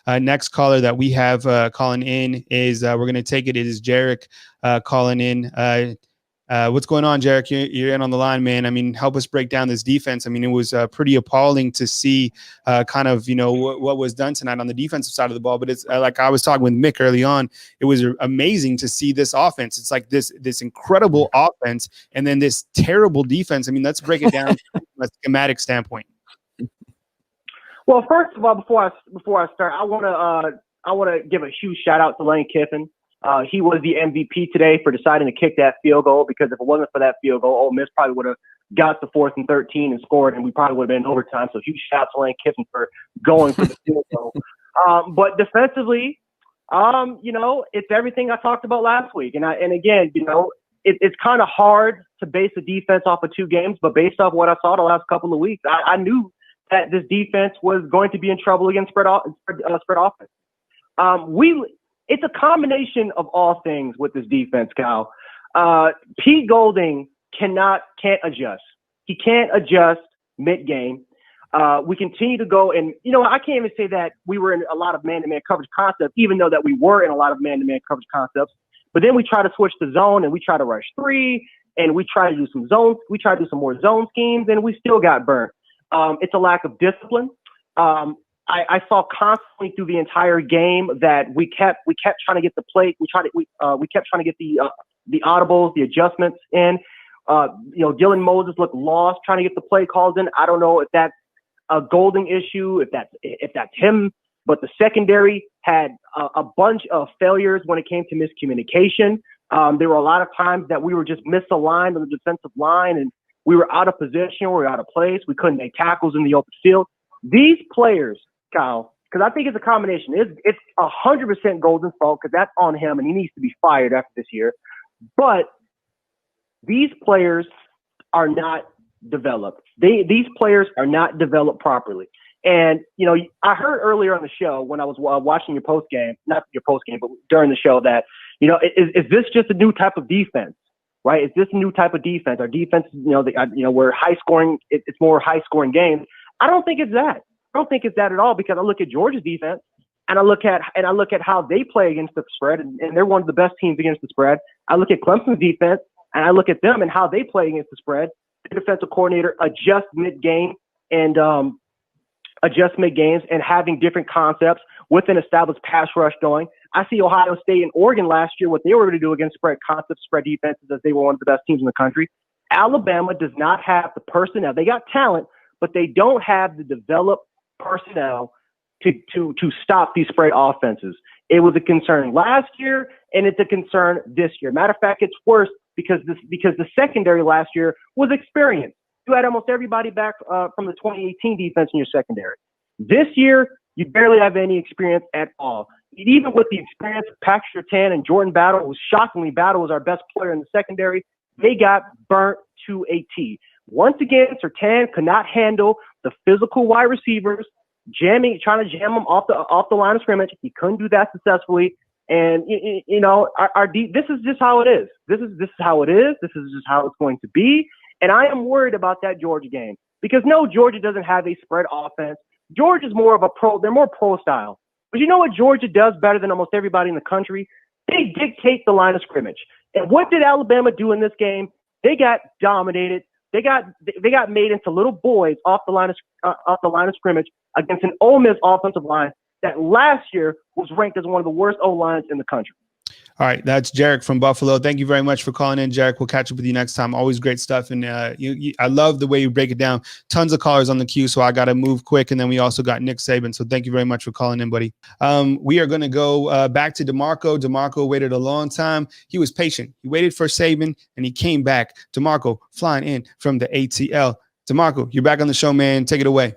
Next caller that we have calling in is we're going to take it. It is Jerick calling in. What's going on, Jerick? You're in on the line, man. I mean, help us break down this defense. I mean, it was pretty appalling to see kind of, what was done tonight on the defensive side of the ball. But it's like I was talking with Mick early on, it was amazing to see this offense. It's like this incredible offense and then this terrible defense. I mean, let's break it down from a schematic standpoint. Well, first of all, before I start, I want to give a huge shout out to Lane Kiffin. He was the MVP today for deciding to kick that field goal, because if it wasn't for that field goal, Ole Miss probably would have got the 4th and 13 and scored, and we probably would have been in overtime. So huge shout out to Lane Kiffin for going for the field goal. But defensively, it's everything I talked about last week. And again, it's kind of hard to base a defense off of 2 games, but based off what I saw the last couple of weeks, I knew that this defense was going to be in trouble against spread offense. It's a combination of all things with this defense, Kyle. Pete Golding can't adjust. He can't adjust mid-game. We continue to go, and I can't even say that we were in a lot of man-to-man coverage concepts, even though that we were in a lot of man-to-man coverage concepts. But then we try to switch the zone, and we try to rush 3, and we try to do some zones. We try to do some more zone schemes, and we still got burnt. It's a lack of discipline. I saw constantly through the entire game that we kept trying to get the play. We kept trying to get the audibles, the adjustments in. Dylan Moses looked lost trying to get the play calls in. I don't know if that's a Golding issue, if that's him, but the secondary had a bunch of failures when it came to miscommunication. There were a lot of times that we were just misaligned on the defensive line, and we were out of position, we were out of place. We couldn't make tackles in the open field. These players, Kyle, because I think it's a combination. It's 100% Golden's fault, because that's on him, and he needs to be fired after this year. But these players are not developed. These players are not developed properly. And, I heard earlier on the show when I was watching your post game, not your post game, but during the show that, is this just a new type of defense, right? Is this a new type of defense? Our defense, we're high scoring. It's more high scoring games. I don't think it's that. I don't think it's that at all, because I look at Georgia's defense and I look at how they play against the spread, and they're one of the best teams against the spread. I look at Clemson's defense and I look at them and how they play against the spread. The defensive coordinator adjusts mid-game and having different concepts with an established pass rush going. I see Ohio State and Oregon last year, what they were going to do against spread concepts, spread defenses, as they were one of the best teams in the country. Alabama does not have the personnel. They got talent, but they don't have the developed personnel to stop these spread offenses. It was a concern last year, and it's a concern this year. Matter of fact, it's worse because the secondary last year was experienced. You had almost everybody back from the 2018 defense in your secondary. This year, you barely have any experience at all. Even with the experience of Patrick Surtain and Jordan Battle, who shockingly Battle was our best player in the secondary, they got burnt to a T. Once again, Surtain could not handle the physical wide receivers, trying to jam them off the line of scrimmage. He couldn't do that successfully. And this is just how it is. This is how it is. This is just how it's going to be. And I am worried about that Georgia game, because no, Georgia doesn't have a spread offense. Georgia's more of a pro. They're more pro style. But you know what Georgia does better than almost everybody in the country? They dictate the line of scrimmage. And what did Alabama do in this game? They got dominated. They got made into little boys off the line of scrimmage against an Ole Miss offensive line that last year was ranked as one of the worst O-lines in the country. All right, that's Jerick from Buffalo. Thank you very much for calling in, Jerick. We'll catch up with you next time. Always great stuff. And I love the way you break it down. Tons of callers on the queue, so I got to move quick. And then we also got Nick Saban. So thank you very much for calling in, buddy. We are going to go back to DeMarrco. DeMarrco waited a long time. He was patient. He waited for Saban, and he came back. DeMarrco flying in from the ATL. DeMarrco, you're back on the show, man. Take it away.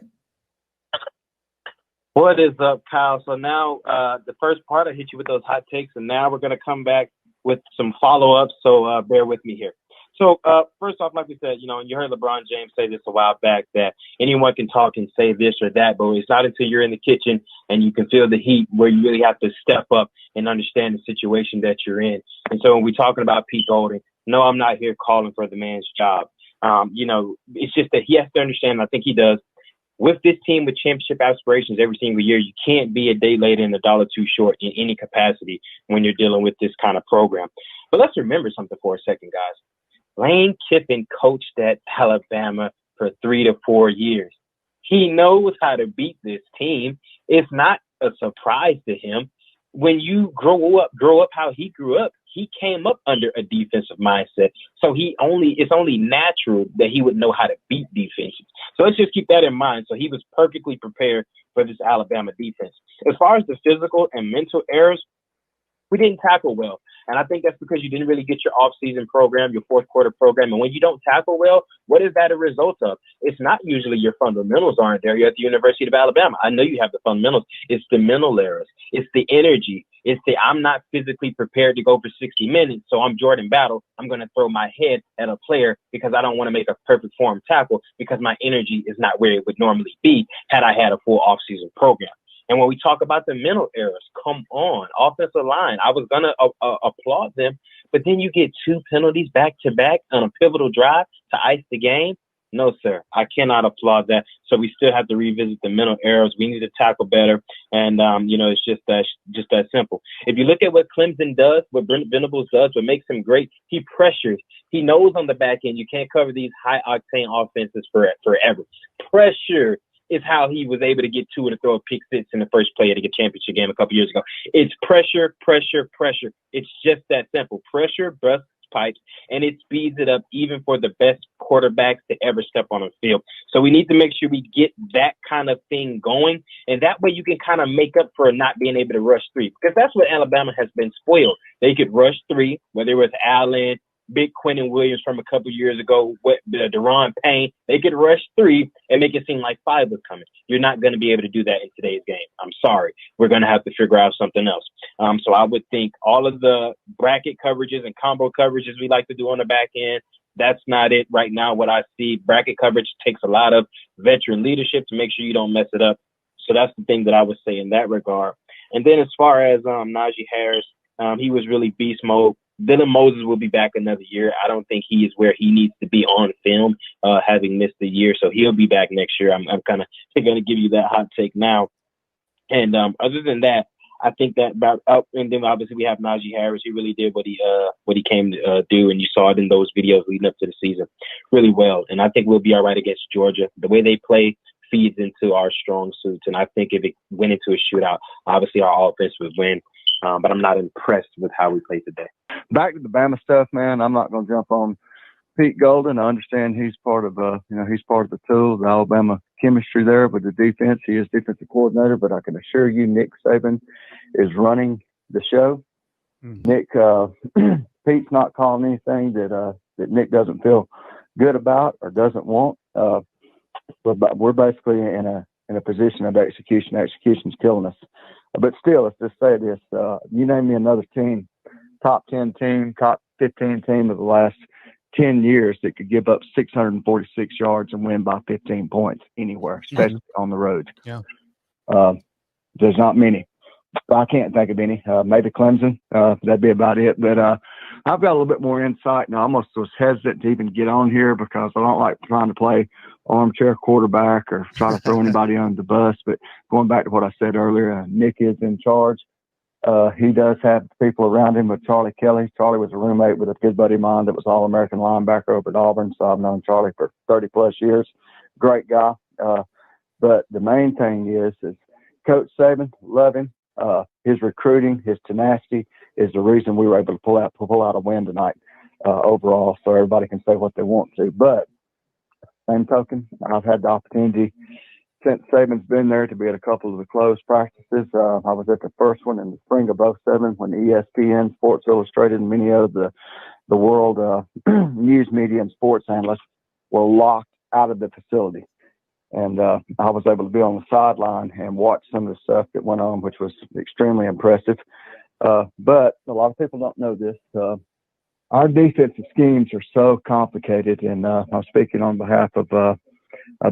What is up, Kyle? So now the first part, I hit you with those hot takes, and now we're going to come back with some follow-ups, so bear with me here. So first off, like we said, and you heard LeBron James say this a while back, that anyone can talk and say this or that, but it's not until you're in the kitchen and you can feel the heat where you really have to step up and understand the situation that you're in. And so when we're talking about Pete Golding, no, I'm not here calling for the man's job. It's just that he has to understand, I think he does, With this team with championship aspirations every single year, you can't be a day late and a dollar too short in any capacity when you're dealing with this kind of program. But let's remember something for a second, guys. Lane Kiffin coached at Alabama for 3 to 4 years. He knows how to beat this team. It's not a surprise to him. When you grow up how he grew up, he came up under a defensive mindset. So it's only natural that he would know how to beat defenses. So let's just keep that in mind. So he was perfectly prepared for this Alabama defense. As far as the physical and mental errors, we didn't tackle well. And I think that's because you didn't really get your off-season program, your fourth quarter program. And when you don't tackle well, what is that a result of? It's not usually your fundamentals aren't there. You're at the University of Alabama. I know you have the fundamentals. It's the mental errors. It's the energy. It's the I'm not physically prepared to go for 60 minutes, so I'm Jordan Battle. I'm going to throw my head at a player because I don't want to make a perfect form tackle because my energy is not where it would normally be had I had a full off-season program. And when we talk about the mental errors, come on, offensive line, I was going to applaud them, but then you get 2 penalties back-to-back on a pivotal drive to ice the game. No, sir, I cannot applaud that. So we still have to revisit the mental errors. We need to tackle better. And, it's just that simple. If you look at what Clemson does, what Brent Venables does, what makes him great, he pressures. He knows on the back end you can't cover these high-octane offenses forever. Pressure is how he was able to get 2 and throw a pick 6 in the first play of the championship game a couple years ago. It's pressure, pressure, pressure. It's just that simple. Pressure busts pipes, and it speeds it up even for the best quarterbacks to ever step on the field. So we need to make sure we get that kind of thing going, and that way you can kind of make up for not being able to rush 3, because that's what Alabama has been spoiled. They could rush 3, whether it was Allen, Big Quentin Williams from a couple years ago, Deron Payne. They could rush 3 and make it seem like 5 was coming. You're not going to be able to do that in today's game. I'm sorry. We're going to have to figure out something else. So I would think all of the bracket coverages and combo coverages we like to do on the back end, that's not it right now. What I see, bracket coverage takes a lot of veteran leadership to make sure you don't mess it up. So that's the thing that I would say in that regard. And then as far as Najee Harris, he was really beast mode. Dylan Moses will be back another year. I don't think he is where he needs to be on film, having missed a year. So he'll be back next year. I'm kind of going to give you that hot take now. And other than that, I think that about up. And then obviously we have Najee Harris. He really did what he came to do, and you saw it in those videos leading up to the season really well. And I think we'll be all right against Georgia. The way they play feeds into our strong suits, and I think if it went into a shootout, obviously our offense would win. But I'm not impressed with how we played today. Back to the Bama stuff, man. I'm not going to jump on Pete Golden. I understand he's part of he's part of the tool, the Alabama chemistry there with the defense. He is defensive coordinator, but I can assure you Nick Saban is running the show. Mm-hmm. Pete's not calling anything that Nick doesn't feel good about or doesn't want. But we're basically in a position of execution. Execution's killing us. But still, let's just say this. You name me another team, top 10 team, top 15 team of the last 10 years that could give up 646 yards and win by 15 points anywhere, especially on the road. Yeah. There's not many. I can't think of any. Maybe Clemson. That'd be about it. But I've got a little bit more insight. Now, I almost was hesitant to even get on here because I don't like trying to play armchair quarterback or try to throw anybody under the bus. But going back to what I said earlier, Nick is in charge. He does have people around him with Charlie Kelly. Charlie was a roommate with a good buddy of mine that was All-American linebacker over at Auburn. So I've known Charlie for 30-plus years. Great guy. But the main thing is Coach Saban, love him. His recruiting, his tenacity is the reason we were able to pull out a win tonight overall, so everybody can say what they want to. But same token, I've had the opportunity since Saban's been there to be at a couple of the closed practices. I was at the first one in the spring of 2007 when ESPN, Sports Illustrated, and many of the world news media and sports analysts were locked out of the facility. And I was able to be on the sideline and watch some of the stuff that went on, which was extremely impressive. But a lot of people don't know this. Our defensive schemes are so complicated, and I'm speaking on behalf of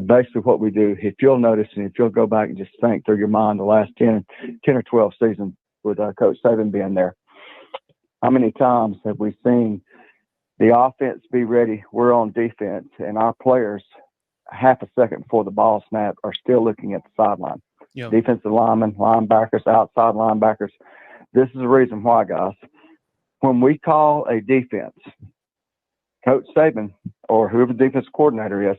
basically what we do. If you'll notice, and if you'll go back and just think through your mind the last 10 or 12 seasons with Coach Saban being there, how many times have we seen the offense be ready? We're on defense, and our players half a second before the ball snap are still looking at the sideline. Yep. Defensive linemen, linebackers, outside linebackers. This is the reason why, guys. When we call a defense, Coach Saban or whoever the defense coordinator is,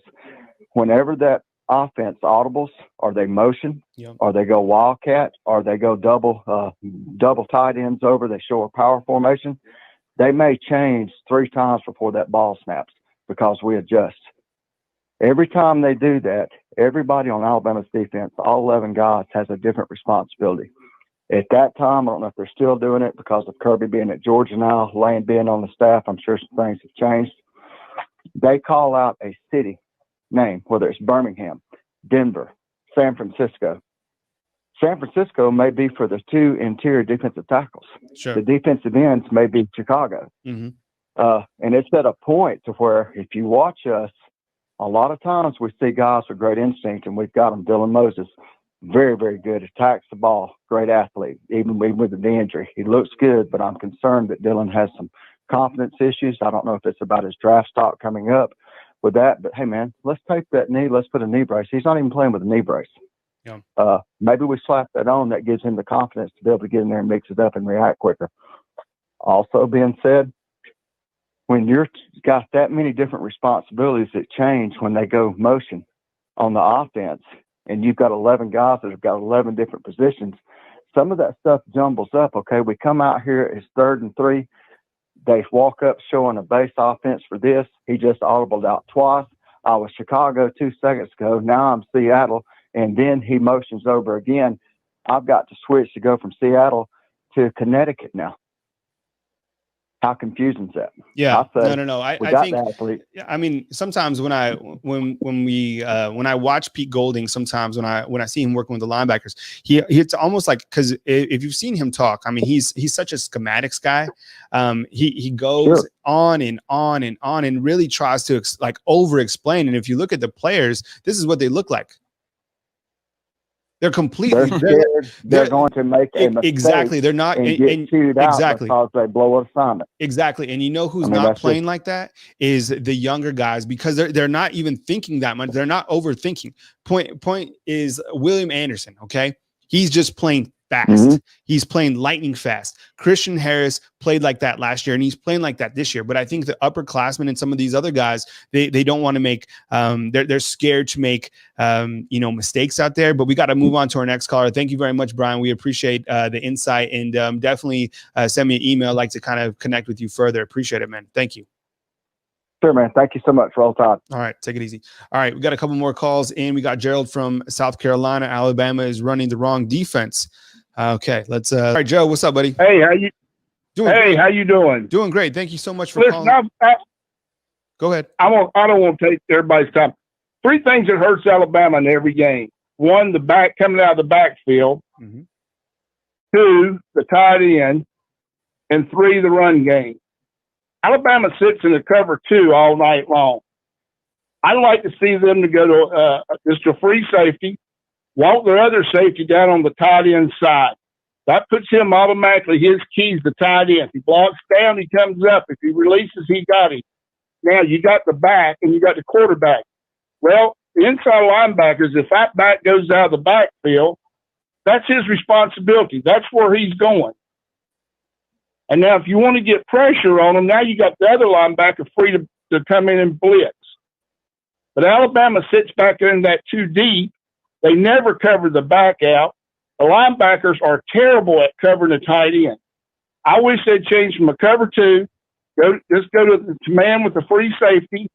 whenever that offense audibles or they motion, yep, or they go wildcat, or they go double tight ends over, they show a power formation, they may change 3 times before that ball snaps because we adjust. Every time they do that, everybody on Alabama's defense, all 11 guys, has a different responsibility. At that time, I don't know if they're still doing it because of Kirby being at Georgia now, Lane being on the staff. I'm sure some things have changed. They call out a city name, whether it's Birmingham, Denver, San Francisco. San Francisco may be for the 2 interior defensive tackles. sure, The defensive ends may be Chicago. mm-hmm, And it's at a point to where if you watch us, a lot of times we see guys with great instinct, and we've got them. Dylan Moses, very, very good, attacks the ball, great athlete, even with the knee injury. He looks good, but I'm concerned that Dylan has some confidence issues. I don't know if it's about his draft stock coming up with that, but hey, man, let's take that knee. Let's put a knee brace. He's not even playing with a knee brace. Yeah. Maybe we slap that on. That gives him the confidence to be able to get in there and mix it up and react quicker. Also being said, when you're got that many different responsibilities that change when they go motion on the offense, and you've got 11 guys that have got 11 different positions, some of that stuff jumbles up. Okay, we come out here, it's 3rd and 3. They walk up showing a base offense for this. He just audibled out twice. I was Chicago 2 seconds ago. Now I'm Seattle. And then he motions over again. I've got to switch to go from Seattle to Connecticut now. How confusing is that? yeah, no. I think, I mean, sometimes when I watch Pete Golding, sometimes when I see him working with the linebackers, it's almost like, because if you've seen him talk, I mean, he's such a schematics guy. He goes Sure. on and on and on and really tries to like over explain. And if you look at the players, this is what they look like. They're completely scared. They're going to make a mistake. Exactly. They're not and get chewed out because they blow an assignment. Exactly. And you know who's not playing like that is the younger guys, because they're not even thinking that much. They're not overthinking. Point is William Anderson. Okay. He's just playing fast. Mm-hmm. He's playing lightning fast. Christian Harris played like that last year, and he's playing like that this year. But I think the upperclassmen and some of these other guys, they don't want to make they're scared to make mistakes out there. But we got to move on to our next caller. Thank you very much, Bryan. We appreciate the insight, and definitely send me an email. I'd like to kind of connect with you further. Appreciate it, man. Thank you. Sure, man. Thank you so much for all the time. All right. Take it easy. All right. We got a couple more calls in. We got Gerald from South Carolina. Alabama is running the wrong defense. Okay. Let's all right, Joe, what's up, buddy? Hey, how you doing? Doing great. Thank you so much for calling. Go ahead. I don't want to take everybody's time. 3 things that hurts Alabama in every game. 1, the back coming out of the backfield. Mm-hmm. 2, the tight end. And 3, the run game. Alabama sits in the cover 2 all night long. I'd like to see them to go to just a free safety, walk their other safety down on the tight end side. That puts him automatically, his key's the tight end. If he blocks down, he comes up. If he releases, he got him. Now you got the back and you got the quarterback. Well, the inside linebackers, if that back goes out of the backfield, that's his responsibility. That's where he's going. And now if you want to get pressure on him, now you got the other linebacker free to come in and blitz. But Alabama sits back in that 2 deep. They never cover the back out. The linebackers are terrible at covering the tight end. I wish they'd change from a cover 2, just go to the man with the free safety.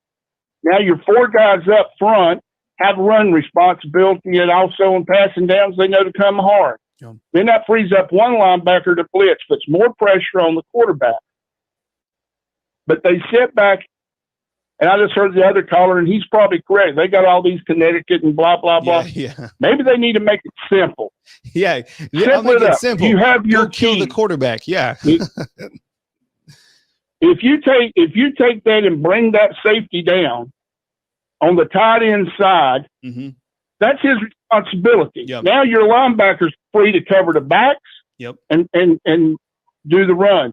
Now your 4 guys up front have run responsibility, and also in passing downs, they know to come hard. Yeah. Then that frees up one linebacker to blitz, puts more pressure on the quarterback. But they sit back, and I just heard the other caller, and he's probably correct. They got all these Connecticut and blah, blah, blah. Yeah. Maybe they need to make it simple. Yeah. I'll make it simple. You have your kill the quarterback. Yeah. If you take that and bring that safety down on the tight end side, mm-hmm. that's his responsibility. Yep. Now your linebacker's free to cover the backs, yep. and do the run.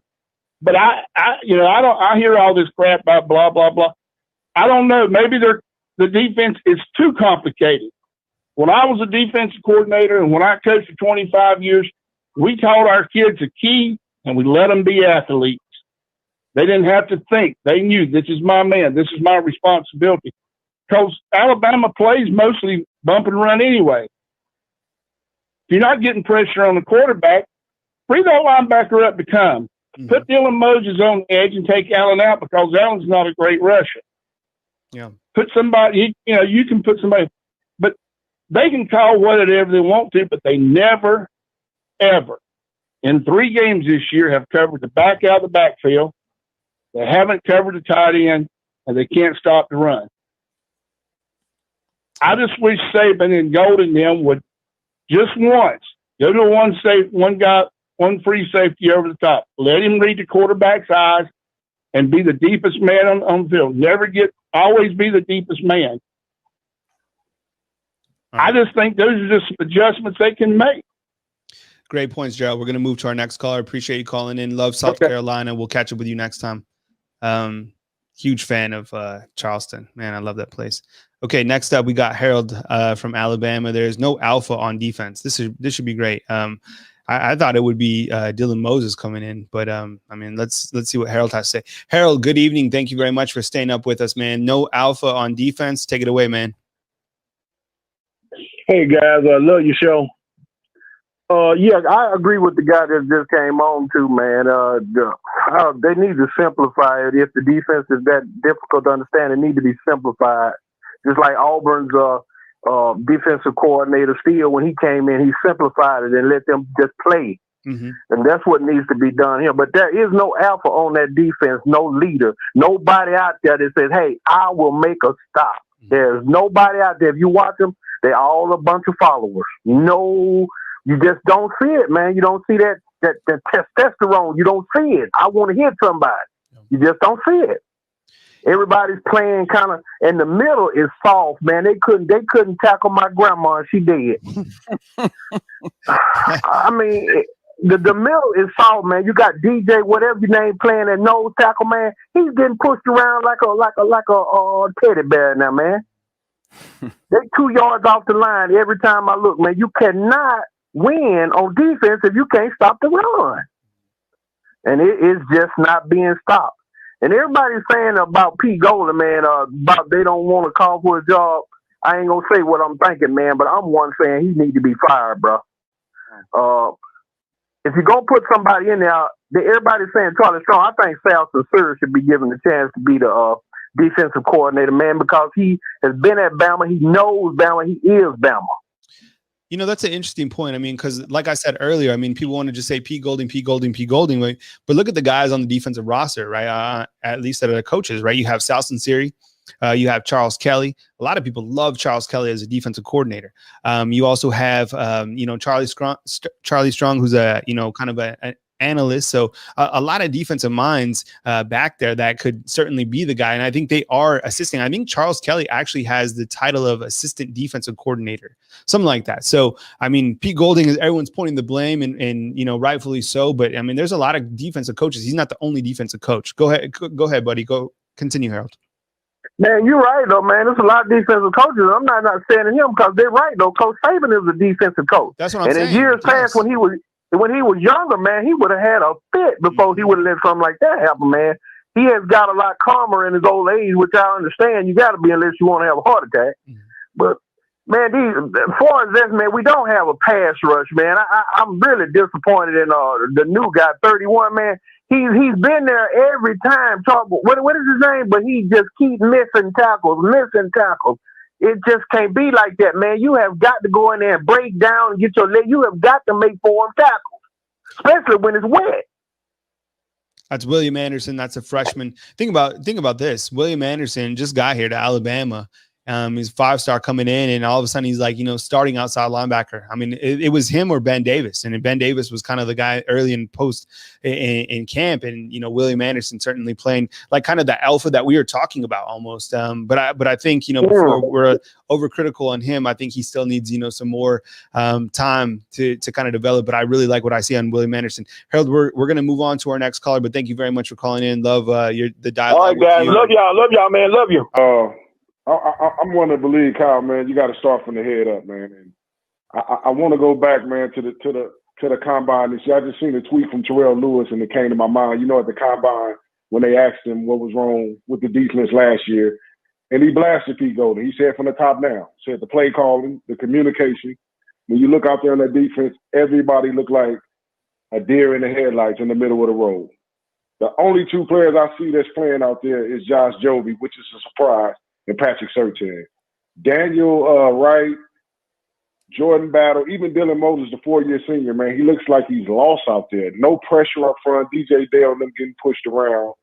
But I hear all this crap about blah blah blah. I don't know. Maybe the defense is too complicated. When I was a defensive coordinator and when I coached for 25 years, we taught our kids a key and we let them be athletes. They didn't have to think. They knew, this is my man. This is my responsibility. Because Alabama plays mostly bump and run anyway. If you're not getting pressure on the quarterback, free that linebacker up to come. Mm-hmm. Put Dylan Moses on the edge and take Allen out because Allen's not a great rusher. Yeah. Put somebody, you can put somebody, but they can call whatever they want to, but they never, ever, in 3 games this year, have covered the back out of the backfield. They haven't covered the tight end, and they can't stop the run. I just wish Saban and Golden them would just once go to one free safety over the top. Let him read the quarterback's eyes and be the deepest man on the field. Always be the deepest man. Right. I just think those are just adjustments they can make. Great points, Gerald. We're going to move to our next caller. Appreciate you calling in. Love South Carolina. We'll catch up with you next time. Huge fan of Charleston. Man, I love that place. Okay, next up we got Harold from Alabama. There's no alpha on defense. This should be great. I thought it would be Dylan Moses coming in, but I mean, let's see what Harold has to say. Harold, good evening. Thank you very much for staying up with us, man. No alpha on defense. Take it away, man. Hey guys, I love your show. Yeah, I agree with the guy that just came on too, man. They need to simplify it. If the defense is that difficult to understand, it need to be simplified. Just like Auburn's defensive coordinator Steele, when he came in, he simplified it and let them just play. Mm-hmm. And that's what needs to be done here. But there is no alpha on that defense, no leader, nobody out there that says, hey, I will make a stop. Mm-hmm. There's nobody out there. If you watch them, they're all a bunch of followers. No, you just don't see it, man. You don't see that testosterone. You don't see it. I want to hit somebody. You just don't see it. Everybody's playing kind of, and the middle is soft, man. They couldn't tackle my grandma, and she did. I mean, the middle is soft, man. You got DJ, whatever your name, playing that nose tackle, man. He's getting pushed around like a teddy bear now, man. They 2 yards off the line every time I look, man. You cannot win on defense if you can't stop the run, and it is just not being stopped. And everybody's saying about Pete Golden, man, about they don't want to call for a job. I ain't gonna say what I'm thinking, man, but I'm one saying he need to be fired, bro. If you're gonna put somebody in there, everybody's saying Charlie Strong. I think Sal Sincere should be given the chance to be the defensive coordinator, man, because he has been at Bama. He knows Bama. He is Bama. You know, that's an interesting point. I mean, because like I said earlier, I mean, people want to just say Pete Golding, right? But look at the guys on the defensive roster, right? At least that are the coaches, right? You have Sal Sincere, you have Charles Kelly. A lot of people love Charles Kelly as a defensive coordinator. You also have, Charlie Strong, who's a, kind of an analyst. So a lot of defensive minds back there that could certainly be the guy. And I think they are assisting. I think Charles Kelly actually has the title of assistant defensive coordinator, something like that. So, I mean, Pete Golding is everyone's pointing the blame and rightfully so. But I mean, there's a lot of defensive coaches. He's not the only defensive coach. Go ahead, buddy. Go continue, Harold. Man, you're right, though, man. There's a lot of defensive coaches. I'm not saying him because they're right, though. Coach Saban is a defensive coach. That's what I'm saying. And in years past, when he was younger, man, he would have had a fit before he would have let something like that happen, man. He has got a lot calmer in his old age, which I understand. You got to be unless you want to have a heart attack. Mm-hmm. But, man, as far as this, man, we don't have a pass rush, man. I'm really disappointed in the new guy, 31, man. He's been there every time. What is his name? But he just keeps missing tackles. It just can't be like that, man. You have got to go in there and break down and get your leg. You have got to make form tackles, especially when it's wet. That's William Anderson. That's a freshman. Think about this. William Anderson just got here to Alabama. He's 5-star coming in, and all of a sudden he's like, starting outside linebacker. I mean, it was him or Ben Davis, and Ben Davis was kind of the guy early in post in camp, and William Anderson certainly playing like kind of the alpha that we were talking about almost. But I think before we're overcritical on him, I think he still needs some more time to kind of develop. But I really like what I see on William Anderson. Harold, we're going to move on to our next caller, but thank you very much for calling in. Love the dialogue. All right, guys, love y'all, man, love you. I'm one to believe, Kyle, man. You got to start from the head up, man. And I want to go back, man, to the combine this year. I just seen a tweet from Terrell Lewis, and it came to my mind. You know, at the combine when they asked him what was wrong with the defense last year, and he blasted Pete Golden. He said from the top down, said the play calling, the communication. When you look out there on that defense, everybody looked like a deer in the headlights in the middle of the road. The only two players I see that's playing out there is Josh Joby, which is a surprise, and Patrick Surtain. Daniel Wright, Jordan Battle, even Dylan Moses, the 4-year senior, man, he looks like he's lost out there. No pressure up front. DJ Dale and them getting pushed around.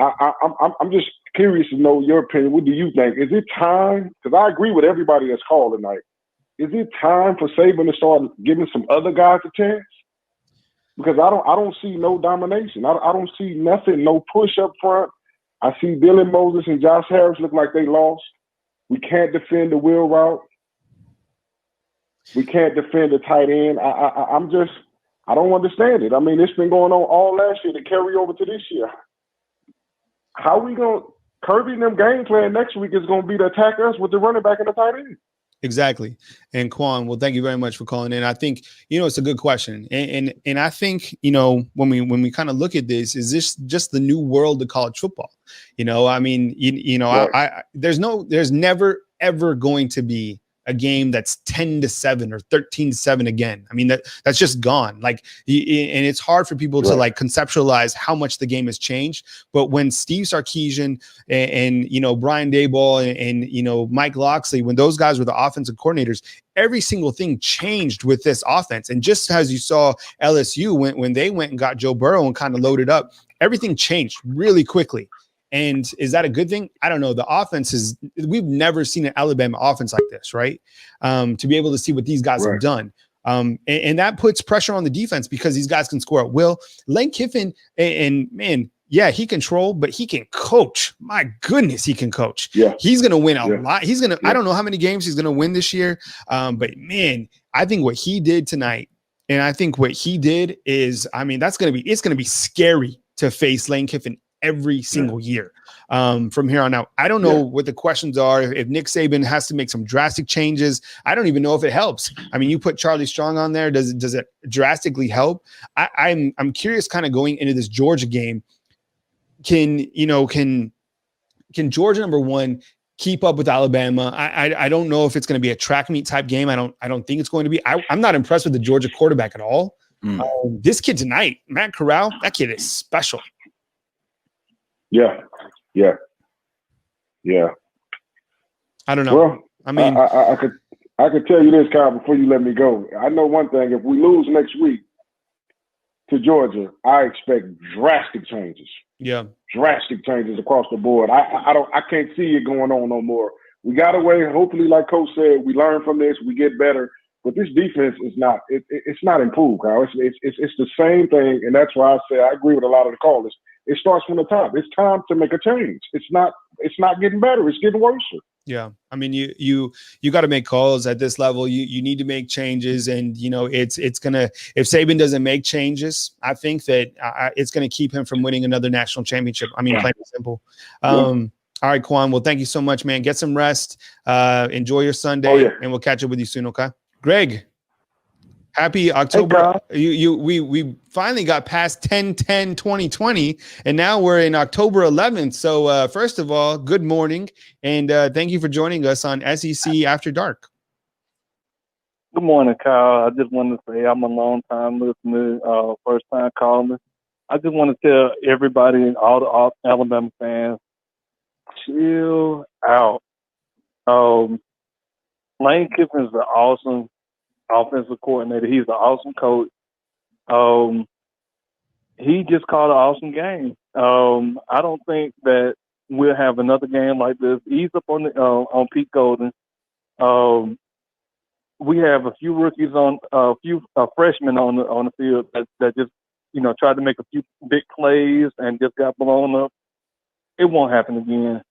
I'm just curious to know your opinion. What do you think? Is it time? Because I agree with everybody that's called tonight. Is it time for Saban to start giving some other guys a chance? Because I don't see no domination. I don't see nothing, no push up front. I see Dylan Moses and Josh Harris look like they lost. We can't defend the wheel route. We can't defend the tight end. I don't understand it. I mean, it's been going on all last year to carry over to this year. How we going to Kirby and them game plan next week is going to be to attack us with the running back and the tight end. Exactly. And Quann, well, thank you very much for calling in. I think, it's a good question. And I think, when we kind of look at this, is this just the new world of college football? I mean, right. There's never, ever going to be a game that's 10-7 or 13-7 again. I mean, that's just gone. Like, and it's hard for people to like conceptualize how much the game has changed. But when Steve Sarkisian and Brian Daboll and Mike Locksley, when those guys were the offensive coordinators, every single thing changed with this offense. And just as you saw LSU when they went and got Joe Burrow and kind of loaded up, everything changed really quickly. And is that a good thing? I don't know. The offense we've never seen an Alabama offense like this, right? To be able to see what these guys have done. And that puts pressure on the defense because these guys can score at will. Lane Kiffin, and man, yeah, he can control, but he can coach. My goodness, he can coach. Yeah. He's going to win a lot. He's going to, I don't know how many games he's going to win this year. But man, I think what he did tonight, and I think what he did is, I mean, it's going to be scary to face Lane Kiffin every single year from here on out. I don't know what the questions are. If Nick Saban has to make some drastic changes, I don't even know if it helps. I mean, you put Charlie Strong on there. Does it drastically help? I'm curious kind of going into this Georgia game. Can Georgia, number one, keep up with Alabama? I don't know if it's going to be a track meet type game. I don't think it's going to be. I'm not impressed with the Georgia quarterback at all. This kid tonight, Matt Corral, that kid is special. Yeah. I don't know. Well, I mean, I could tell you this, Kyle, before you let me go. I know one thing: if we lose next week to Georgia, I expect drastic changes. Yeah, drastic changes across the board. I can't see it going on no more. We got away. Hopefully, like Coach said, we learn from this. We get better. But this defense is not. It's not improved, Kyle. It's the same thing, and that's why I say I agree with a lot of the callers. It starts from the top. It's time to make a change. It's not getting better. It's getting worse. Yeah. I mean, you got to make calls at this level. You need to make changes. And, it's going to, if Saban doesn't make changes, I think that it's going to keep him from winning another national championship. I mean, plain and simple. All right, Quann. Well, thank you so much, man. Get some rest. Enjoy your Sunday and we'll catch up with you soon. Okay. Greg. Happy October. Hey, we finally got past 10/10/2020 and now we're in October 11th. So first of all, good morning and thank you for joining us on SEC After Dark. Good morning, Kyle. I just wanted to say I'm a long time listener, first time caller. I just want to tell everybody and all the Alabama fans, chill out. Lane Kiffin is an awesome offensive coordinator. He's an awesome coach. He just called an awesome game. I don't think that we'll have another game like this. Ease up on Pete Golden. We have a few rookies a few freshmen on the field that just tried to make a few big plays and just got blown up. It won't happen again.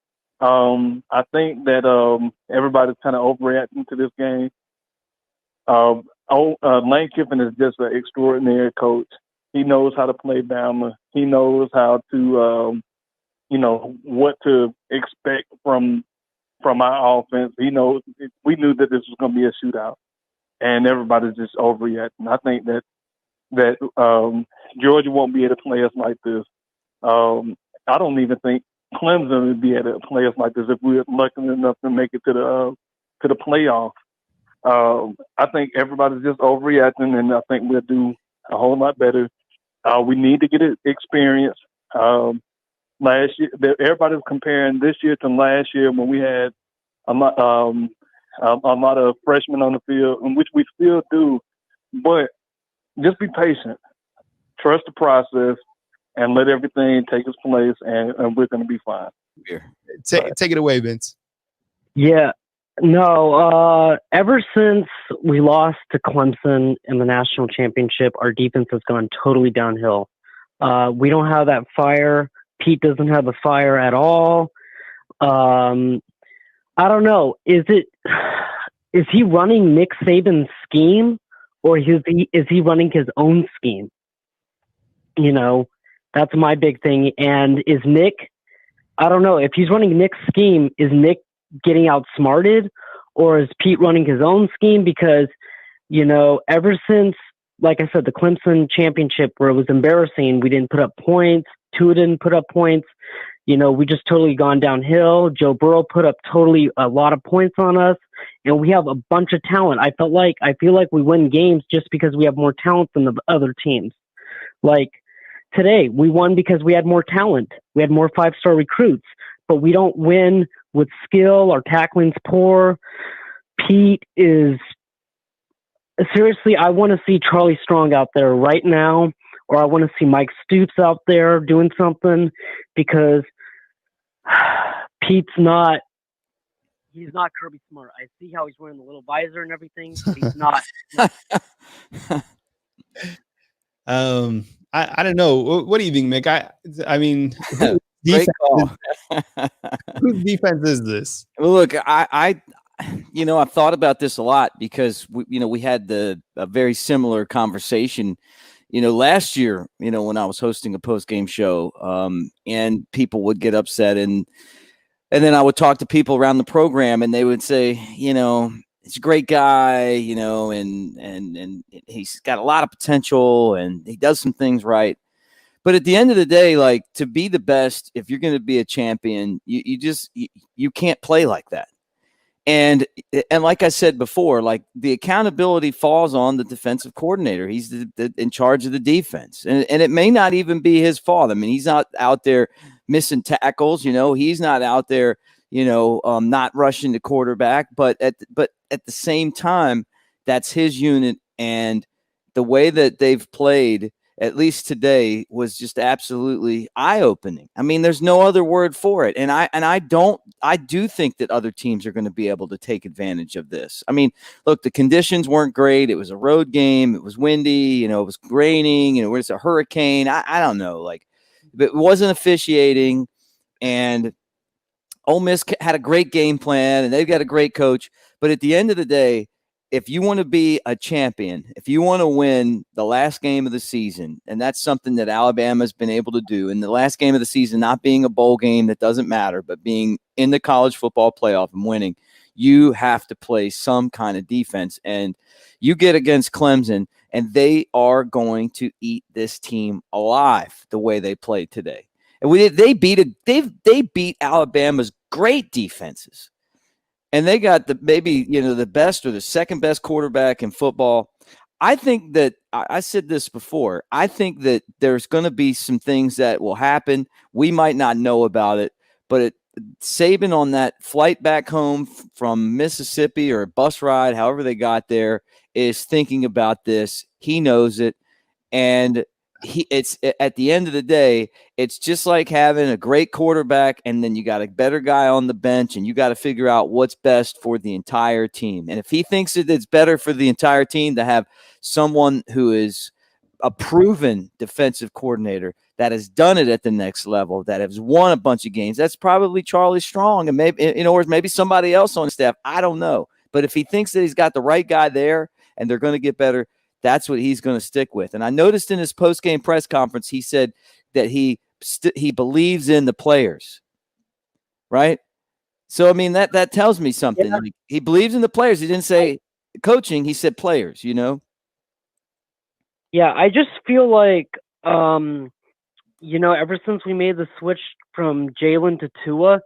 I think that everybody's kind of overreacting to this game. Lane Kiffin is just an extraordinary coach. He knows how to play Bama. He knows how to, what to expect from, from our offense. We knew that this was going to be a shootout, and everybody's just overreacting. I think that Georgia won't be able to play us like this. I don't even think Clemson would be able to play us like this if we were lucky enough to make it to the playoff. I think everybody's just overreacting, and I think we'll do a whole lot better. We need to get experience. Last year, everybody's comparing this year to last year when we had a lot of freshmen on the field, in which we still do. But just be patient, trust the process, and let everything take its place, and we're going to be fine. Take it away, Vince. Yeah. No, ever since we lost to Clemson in the national championship, our defense has gone totally downhill. We don't have that fire. Pete doesn't have the fire at all. I don't know. Is he running Nick Saban's scheme, or is he running his own scheme? You know, that's my big thing. And is Nick, I don't know, if he's running Nick's scheme, is Nick getting outsmarted, or is Pete running his own scheme? Because, you know, ever since, like I said, the Clemson championship, where it was embarrassing, we didn't put up points, Tua didn't put up points, you know, we just totally gone downhill. Joe Burrow put up totally a lot of points on us, and we have a bunch of talent. I feel like we win games just because we have more talent than the other teams. Like today, we won because we had more talent. We had more 5-star recruits, but we don't win with skill. Our tackling's poor. Pete is seriously, I want to see Charlie Strong out there right now, or I want to see Mike Stoops out there doing something, because Pete's not, he's not Kirby Smart. I see how he's wearing the little visor and everything, but he's not. I don't know. What do you think, Mick? I mean, great call. Whose defense is this? Well, look, I've thought about this a lot, because we had a very similar conversation, last year, when I was hosting a post-game show, and people would get upset, and then I would talk to people around the program, and they would say, he's a great guy, and he's got a lot of potential, and he does some things right. But at the end of the day, like, to be the best, if you're going to be a champion, you can't play like that. And like I said before, like, the accountability falls on the defensive coordinator. He's in charge of the defense, and it may not even be his fault. I mean, he's not out there missing tackles. He's not out there, not rushing the quarterback. But at the same time, that's his unit, and the way that they've played, at least today, was just absolutely eye-opening. I mean, there's no other word for it. And I do think that other teams are going to be able to take advantage of this. I mean, look, the conditions weren't great. It was a road game. It was windy. It was raining. It was a hurricane. I don't know. Like, it wasn't officiating. And Ole Miss had a great game plan, and they've got a great coach. But at the end of the day, if you want to be a champion, if you want to win the last game of the season, and that's something that Alabama's been able to do, in the last game of the season, not being a bowl game, that doesn't matter, but being in the college football playoff and winning, you have to play some kind of defense. And you get against Clemson, and they are going to eat this team alive the way they played today. And they beat Alabama's great defenses. And they got the best or the second best quarterback in football. I think that I said this before. I think that there's going to be some things that will happen. We might not know about it, but Saban on that flight back home from Mississippi, or a bus ride, however they got there, is thinking about this. He knows it. And it's at the end of the day, it's just like having a great quarterback, and then you got a better guy on the bench, and you got to figure out what's best for the entire team. And if he thinks that it's better for the entire team to have someone who is a proven defensive coordinator that has done it at the next level, that has won a bunch of games, that's probably Charlie Strong, and maybe, or maybe somebody else on staff. I don't know. But if he thinks that he's got the right guy there and they're going to get better, that's what he's going to stick with. And I noticed in his post-game press conference, he said that he believes in the players, right? So, I mean, that tells me something. Yeah. Like, he believes in the players. He didn't say coaching. He said players, Yeah, I just feel like, ever since we made the switch from Jalen to Tua,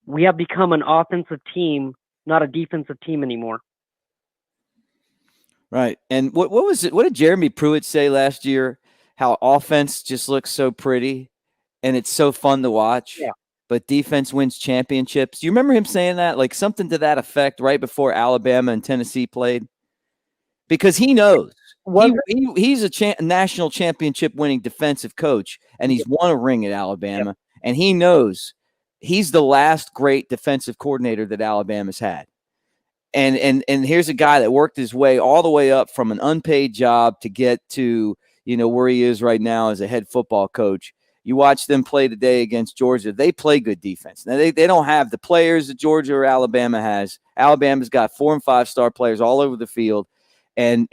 we have become an offensive team, not a defensive team anymore. Right. And what was it? What did Jeremy Pruitt say last year? How offense just looks so pretty and it's so fun to watch. Yeah. But defense wins championships. Do you remember him saying that? Like something to that effect right before Alabama and Tennessee played? Because he knows. He's a national championship winning defensive coach, and he's won a ring at Alabama, and he knows he's the last great defensive coordinator that Alabama's had. And here's a guy that worked his way all the way up from an unpaid job to get to, where he is right now as a head football coach. You watch them play today against Georgia. They play good defense. Now, they don't have the players that Georgia or Alabama has. Alabama's got 4- and 5-star players all over the field. And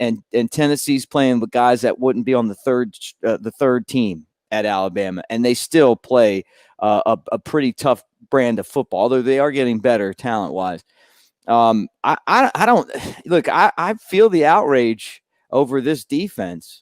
Tennessee's playing with guys that wouldn't be on the third team at Alabama. And they still play a pretty tough brand of football, although they are getting better talent-wise. I don't – look, I feel the outrage over this defense.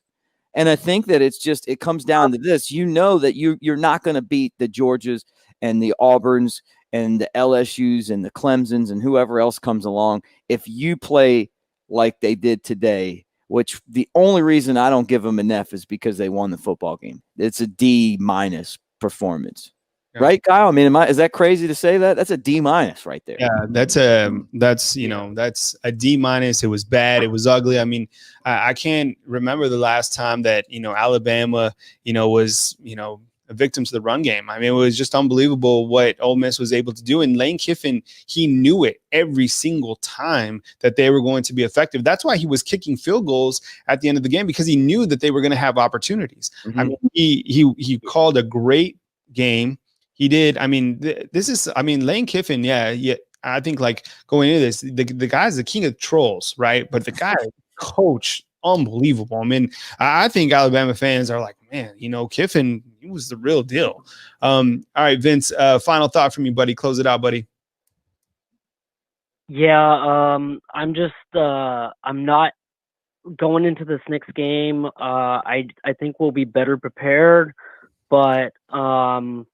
And I think that it comes down to this. You know that you're not going to beat the Georgias and the Auburns and the LSUs and the Clemsons and whoever else comes along if you play like they did today, which the only reason I don't give them an F is because they won the football game. It's a D- performance. Yeah. Right, Kyle? I mean, is that crazy to say that? That's a D- right there. Yeah, that's a D-. It was bad. It was ugly. I mean, I can't remember the last time that, Alabama, was, a victim to the run game. I mean, it was just unbelievable what Ole Miss was able to do. And Lane Kiffin, he knew it every single time that they were going to be effective. That's why he was kicking field goals at the end of the game, because he knew that they were going to have opportunities. Mm-hmm. I mean, he called a great game. He did. I mean, Lane Kiffin, yeah. I think like going into this, the guy's the king of trolls, right? But the guy coached unbelievable. I mean, I think Alabama fans are like, man, Kiffin, he was the real deal. All right, Vince, final thought from you, buddy. Close it out, buddy. Yeah, I'm not going into this next game. I think we'll be better prepared, but I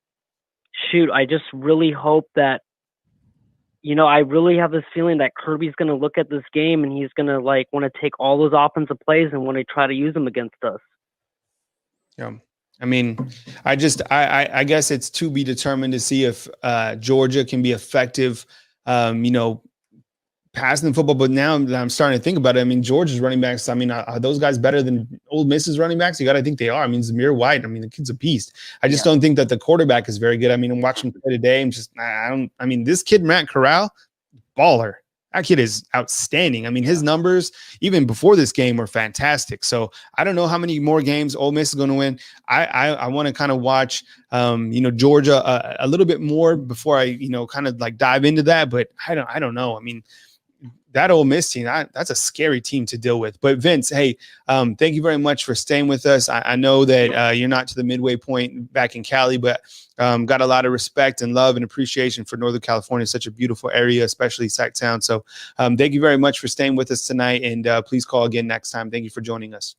just really hope that, I really have this feeling that Kirby's going to look at this game and he's going to want to take all those offensive plays and want to try to use them against us. Yeah. I mean, I guess it's to be determined to see if Georgia can be effective, passing the football. But now that I'm starting to think about it, I mean, Georgia's running backs, I mean, are those guys better than Ole Miss's running backs? You got to think they are. I mean, Zamir White, I mean, the kid's a beast. I just don't think that the quarterback is very good. I mean, I'm watching him play today. This kid, Matt Corral, baller. That kid is outstanding. I mean, his numbers, even before this game, were fantastic. So I don't know how many more games Ole Miss is going to win. I want to kind of watch, Georgia a little bit more before I, kind of like dive into that. But I don't know. I mean, that Ole Miss team, that's a scary team to deal with. But Vince, hey, thank you very much for staying with us. I know that you're not to the midway point back in Cali, but got a lot of respect and love and appreciation for Northern California. It's such a beautiful area, especially Sacktown. So thank you very much for staying with us tonight. And please call again next time. Thank you for joining us.